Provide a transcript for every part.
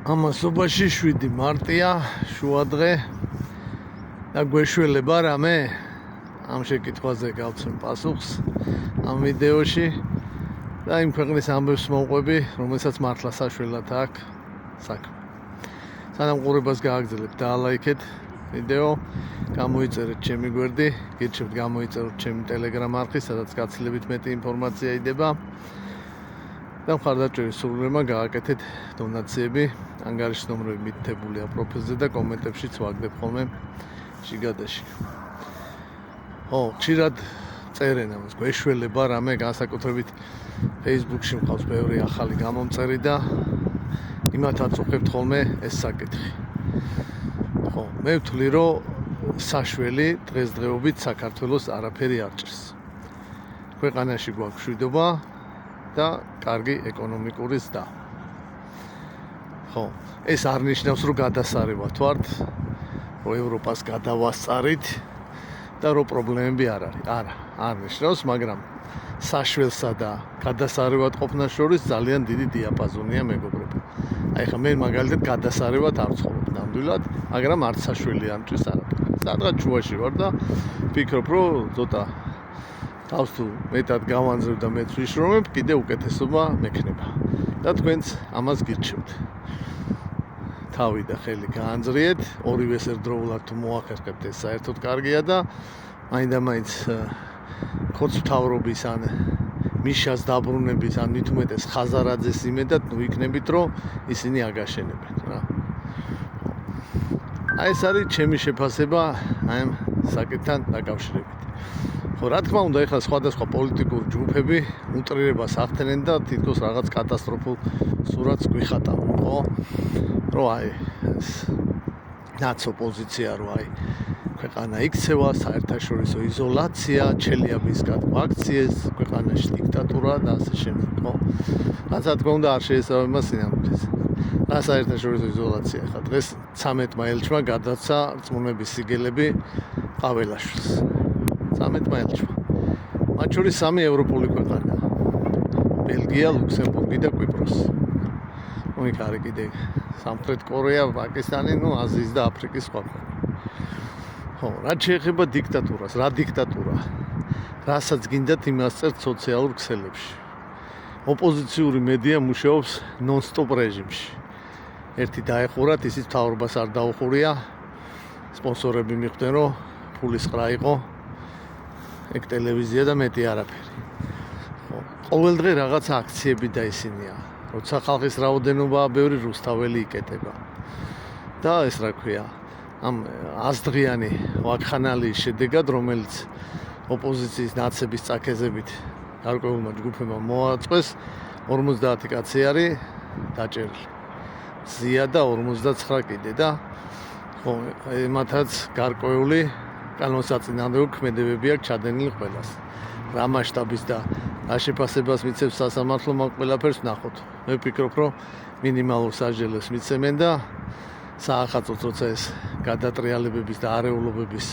ამასობაში 7 მარტია შუადღე და გვეშველება რამე ამ შეკითხვაზე გავცემ პასუხს ამ ვიდეოში და იმ ქვეყნის ამბებს მოვყვები, რომელსაც მართლა საშველად აქვს საქმე. სანამ ყურებას გააგრძელებთ, დაალაიქეთ ვიდეო, გამოიწერეთ ჩემი გვერდი, გირჩევთ გამოიწეროთ ჩემი Telegram არხი, სადაც გაცილებით მეტი ინფორმაცია იდება. და მხარდაჭერის სურვილმა გააკეთეთ დონაციები, ანგარიშის ნომრები მითითებულია პროფილზე და კომენტებშიც ვაგდებ ხოლმე შიგადაში. ხშირად წერენ ამას, გვეშველება რამე, განსაკუთრებით Facebook-ში მყავს ბევრი ახალი გამომწერი და იმათაც უხებთ ხოლმე ეს საკითხი. მე ვთვლი, რომ საშველი დღესდღეობით საქართველოს არაფერი არ ჭირს. ქვეყანაში გვაქვს მშვიდობა და კარგი ეკონომიკური ზრდა. ეს არ ნიშნავს, რომ გადასარევად ვართ, რომ ევროპას გადავასწარით და რომ პრობლემები არ არის. არ ნიშნავს, მაგრამ საშველსა და გადასარევად ყოფნას შორის ძალიან დიდი დიაპაზონია, მეგობრებო. ხა მე მაგალითად გადასარევად არ ვცხოვრობ ნამდვილად, მაგრამ არც საშველი არ მჭირს არაფერი. სადღაც შუაში ვარ და ვფიქრობ, რომ ცოტა თავს თუ მეტად გავანძრევ და მეც ვიშრომებ, კიდე უკეთესობა მექნება. და თქვენც ამას გირჩევთ. თავი და ხელი გაანძრიეთ, ორივეს ერთდროულად თუ მოახერხებთ, ეს საერთოდ კარგია და მაინდა-მაინც ხოცმთავრობის ან მიშას დაბრუნების ან მით უმეტეს ხაზარაძეს იმედად ვიქნებით, რომ ისინი აგაშენებენ რა. ეს არის ჩემი შეფასება ამ საკითხთან დაკავშირებით. რა თქმა უნდა, ეხლა სხვადასხვა პოლიტიკური ჯგუფები უტრირებას ახდენენ და თითქოს რაღაც კატასტროფულ სურათს გვიხატავენ, ხო? რომ ეს ნაცო პოზიცია, რომ ქვეყანა იქცევა, საერთაშორისო იზოლაცია, ჩელიაბინსკად აქციეს, ქვეყანაში დიქტატურა და ასე შემდეგ, ხო? რაც რა თქმა უნდა არ შეესაბამება სინამდვილეს. რა საერთაშორისო იზოლაცია ხა დღეს 13-მა ელჩმა გადაცა რწმუნების სიგელები ყაველაშვილს. 13-მა ელჩმა. მათ შორის 3 ევროპული ქვეყანა. ბელგია, ლუქსემბურგი და კვიპროსი. იქ არის კიდე სამხრეთ კორეა, პაკისტანი, აზიის და აფრიკის სხვა ქვეყნები. რაც შეეხება დიქტატურას, რა დიქტატურა? რასაც გინდათ იმას წერთ სოციალურ ქსელებში. ოპოზიციური მედია მუშაობს ნონ-სტოპ რეჟიმში. ერთი დაეხურათ, ისიც მთავრობას არ დაუხურია. სპონსორები მიხვდნენ, რომ ფულის ყრა იყო. ეგ ტელევიზია და მეტი არაფერი. ყოველდღე რაღაც აქციები და ისინია. როცა ხალხის რაოდენობაა ბევრი, რუსთაველი იკეტება. და ეს რა ქვია, ამ აზდღიანი ვაქხანალიის შედეგად, რომელიც ოპოზიციის ნაცების წაქეზებით გარკვეულმა ჯგუფებმა მოაწყვეს, 50 კაცი არის დაჭერილი. ზია და 59 კიდე და მათაც გარკვეული კანონსაწინააღმდეგო ქმედებები აქვს ჩადენილი ყველას. რა მასშტაბის და რა შეფასებას მიცემს სასამართლო, მაგ ყველაფერს ნახოთ. მე ვფიქრობ, რომ მინიმალურ სასჯელებს მიცემენ და საახალწლოც როცა ეს გადატრიალებების და არეულობების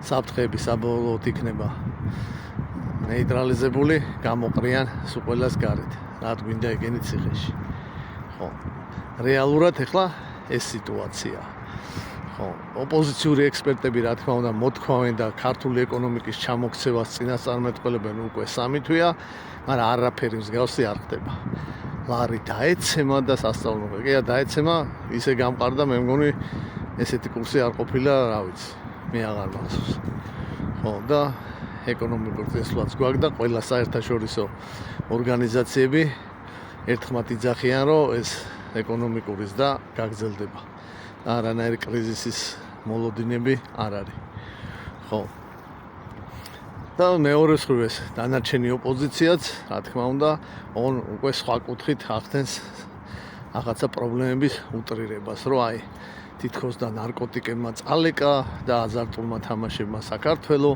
საფრთხეები საბოლოოდ იქნება ნეიტრალიზებული, გამოყრიან სულ ყველას გარეთ. რა გვინდა ეგენი ციხეში. რეალურად ეხლა ეს სიტუაცია. ოპოზიციური ექსპერტები რა თქმა უნდა მოთქვამენ და ქართული ეკონომიკის ჩამოქცევას წინასწარმეტყველებენ უკვე 3 თვეა, მაგრამ არაფერი მსგავსი არ ხდება. ლარი დაეცემა და სასწავლო კი დაეცემა, ისე გამყარდა, მე მგონი ესეთი კურსი არ ყოფილა, რა ვიცი, მე აღარ მახსოვს. და ეკონომიკური წესვლაც გვაქვს და ყველა საერთაშორისო ორგანიზაციები ერთხმად იძახიან, რომ ეს ეკონომიკური ზრდა გაგრძელდება. არანაირი კრიზისის მოლოდინები არ არის. და მეორე მხრივ დანარჩენი ოპოზიციაც, რა თქმა უნდა, უკვე სხვა კუთხით ახდენს რაღაცა პრობლემების უტრირებას, რომ თითქოს და ნარკოტიკებმა წალეკა და აზარტულმა თამაშებმა საქართველო,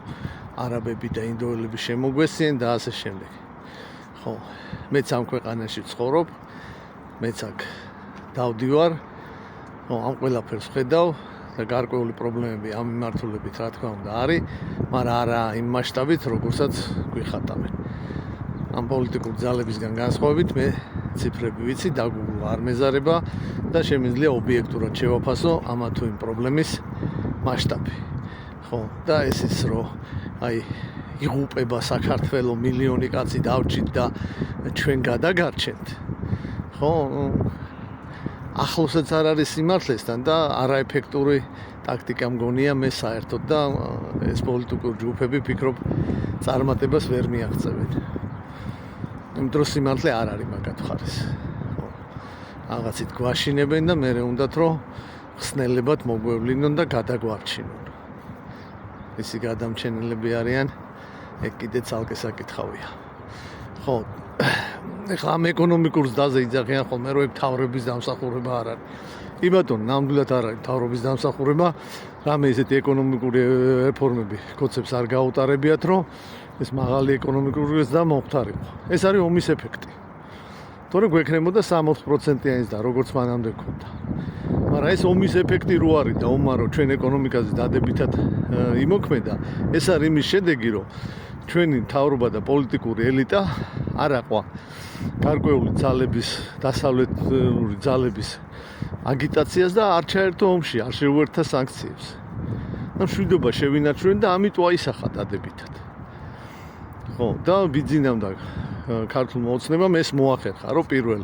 არაბები და ინდოელები შემოგვესწიენ და ასე შემდეგ. მეც ამ ქვეყანაში ვცხოვრობ, მეც აქ დავდივარ, ამ ყველაფერს ხედავ და გარკვეული პრობლემები ამ მიმართულებით რა თქმა უნდა არის, მაგრამ არა იმ მასშტაბით, როგორცაც გვიხატავენ. ამ პოლიტიკური ძალებისგან განსხვავებით მე ციფრები ვიცი, დაგუგლა არ მეზარება და შემიძლია ობიექტურად შევაფასო ამა თუ იმ პრობლემის მასშტაბი. ხო, და ეს ის რომ იღუპება საქართველოს მილიონი კაცი დავჭით და ჩვენ გადაგარჩენთ. ხო, ახლოსაც არ არის სიმართლესთან და არაეფექტური ტაქტიკა მგონია მე საერთოდ და ეს პოლიტიკური ჯგუფები ფიქრობ წარმატებას ვერ მიაღწევენ. იმ დროს სიმართლე არ არის მაგათ ხარეს. ხო. რაღაცით გვაშინებენ და მე უნდათ რომ ხსნელებად მოგვევლინონ და გადაგვარჩინონ. ისი გადამჩენელები არიან, ეგ კიდე ცალკე საკითხავია. ხო. ეხლა ამ ეკონომიკურ ზდაზე იძახიან ხოლმე რომ ეგ თავრობის დამსახურება არ არის. კი ბატონო, ნამდვილად არ არის თავრობის დამსახურება, რამე ისეთი ეკონომიკური რეფორმები კოცებს არ გაუტარებიათ, რომ ეს მაღალი ეკონომიკური ზრდა მომხდარიყო. ეს არის ომის ეფექტი. თორე გვექნებოდა 60%-იანი ზრდა, როგორც მანამდე გქონდა. მაგრამ ეს ომის ეფექტი რო არის და ომმა რო ჩვენ ეკონომიკაზე დადებითად იმოქმედა, ეს არის იმის შედეგი, რომ ჩვენი მთავრობა და პოლიტიკური ელიტა არ აყვა გარკვეული ძალების, დასავლეთური ძალების აგიტაციას და არ ჩაერთო ომში, არ შეუერთა სანქციებს. და მშვიდობა შევინარჩუნეთ და ამიტომ აისახა დადებითად. ხო, და ბიძინამდა ქართულმა ოცნებამ ეს მოახერხა, რომ პირველ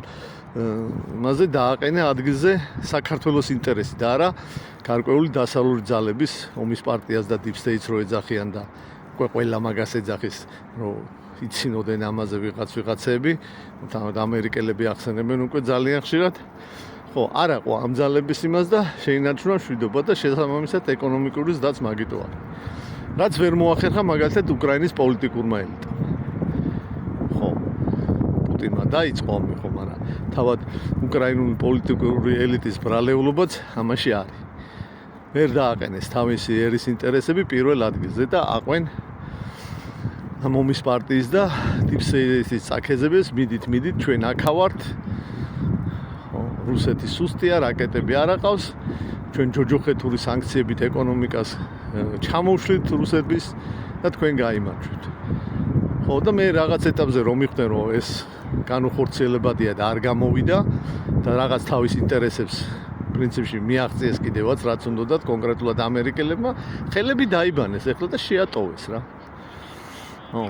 მასზე დააყენა ადგილზე საქართველოს ინტერესი და არა გარკვეული დასავლური ძალების ომის პარტიას და deep state-ს რო ეძახიან და ყველა მაგას ეძახის, რომ იცინოდნენ ამაზე ვიღაცები, თამად ამერიკელები ახსენებენ უკვე ძალიან ხშირად. ხო, არ აყვა ამ ძალების იმას და შეინარჩუნა მშვიდობა და შესაბამისად ეკონომიკური ზრდაც მაგიტო არის. რაც ვერ მოახერხა მაგალითად უკრაინის პოლიტიკურმა ელიტამ. ხო, პუტინმა დაიწყო ომი ხო, მაგრამ თავად უკრაინული პოლიტიკური ელიტის ბრალეულობაც ამაში არის. ვერ დააყენეს თავისი ერის ინტერესები პირველ ადგილზე და აყვენ ამ ომის პარტიის და deep state-ის წაქეზებს მიდით ჩვენ აქა ვართ. რუსეთი სუსტია, რაკეტები არ აყავს, ჩვენ ჯოჯოხეთური სანქციებით ეკონომიკას ჩამოვშლით რუსების და თქვენ გაიმარჯვეთ. ხო, და მე რაღაც ეტაპზე რომ მიხდენ რომ ეს განუხორციელებადია და არ გამოვიდა და რაღაც თავის ინტერესებს პრინციპში მიაღწიეს კიდევაც, რაც უნდათ კონკრეტულად ამერიკელებმა, ხელები დაიბანეს ეხლა და შეატოვეს რა. ხო.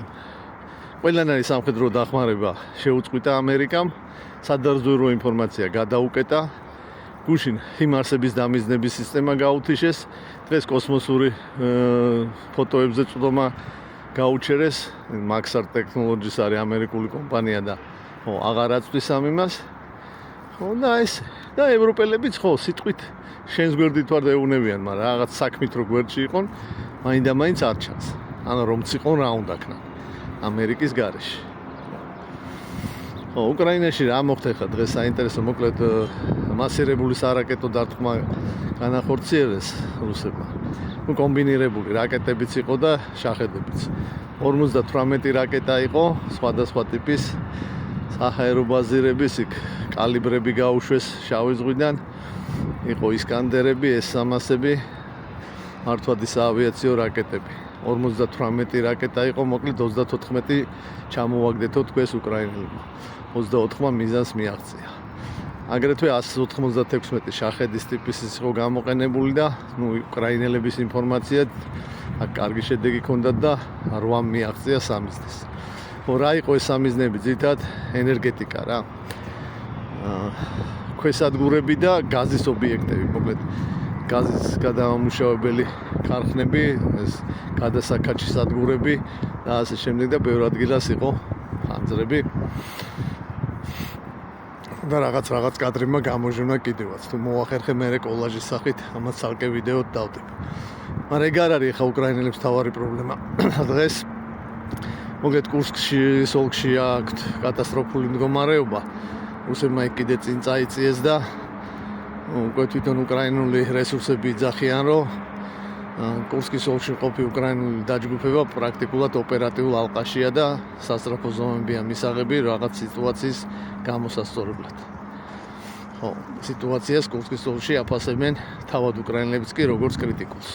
ყველანაირი სამხედრო დახმარება შეუწყვიტა ამერიკამ, სადაზვერვო ინფორმაცია გადაუკეტა, გუშინ ჰიმარსების დამიზნების სისტემა გაუთიშეს, დღეს კოსმოსური ფოტოებზე წვდომა გაუჩერეს, Maxar Technologies არის ამერიკული კომპანია და ხო, აღარ აწვდის ამ იმას. ხო, და ეს და ევროპელებიც ხო, სიტყვით შენს გვერდით ვარ და ეუნებიან, მაგრამ რაღაც საქმით რო გვერდში იყონ, მაინდა-მაინც არ ჩანს. ანუ რომც იყონ რა უნდა ქნან ამერიკის გარეშე. ხო, უკრაინაში რა მოხდა ხა დღეს საინტერესო მოკლედ მასირებული სარაკეტო დარტყმა განახორციელეს რუსებმა. კომბინირებული რაკეტებიც იყო და შახედებიც. 58 რაკეტა იყო, სხვადასხვა ტიპის საჰაერო ბაზირების იქ კალიბრები გაუშვეს შავი ზღვიდან. იყო ისკანდერები, S-300-ები, მართვადი საავიაციო რაკეტები. 58 რაკეტა იყო, მოკლედ 34 ჩამოვაგდეთო თქვენს უკრაინელებმა. 24-მა მიზანს მიაღწია. აგრეთვე 196 შახედის ტიპის იყო გამოყენებული და უკრაინელების ინფორმაცია აქ კარგი შედეგი ჰქონდათ და 8 მიაღწია სამიზნეს. ხო, რა იყო ეს სამიზნები? ძირითადად ენერგეტიკა რა. ქვესადგურები და გაზის ობიექტები, მოკლედ გაზის გადამამუშავებელი ქარხნები, ეს გადასაკაჩი სადგურები და ასე შემდეგ და ბევრ ადგილას იყო ხანძრები. და რაღაც კადრებმა გამოჟონა კიდევაც. თუ მოახერხე მე კოლაჟის სახით, ამას ცალკე ვიდეოდ დავდებ. მაგრამ ეგ არ არის ხა უკრაინელებს თავარი პრობლემა. დღეს მოკლედ კურსკში, სოლკში აქვთ კატასტროფული მდგომარეობა. რუსებმა იქ კიდე წინ წაიწიეს და უკვე თვითონ უკრაინული რესურსები იძახიან, რომ კურსკის ოლქში ყოფი უკრაინული დაჯგუფება პრაქტიკულად ოპერატიულ ალყაშია და სასწრაფო ზომებია მისაღები რაღაც სიტუაციის გამოსასწორებლად. ხო, სიტუაციას კურსკის ოლქში აფასებენ თავად უკრაინელებიც კი როგორც კრიტიკულს.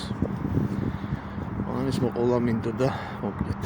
ამის მოყოლა მინდოდა მოკლედ.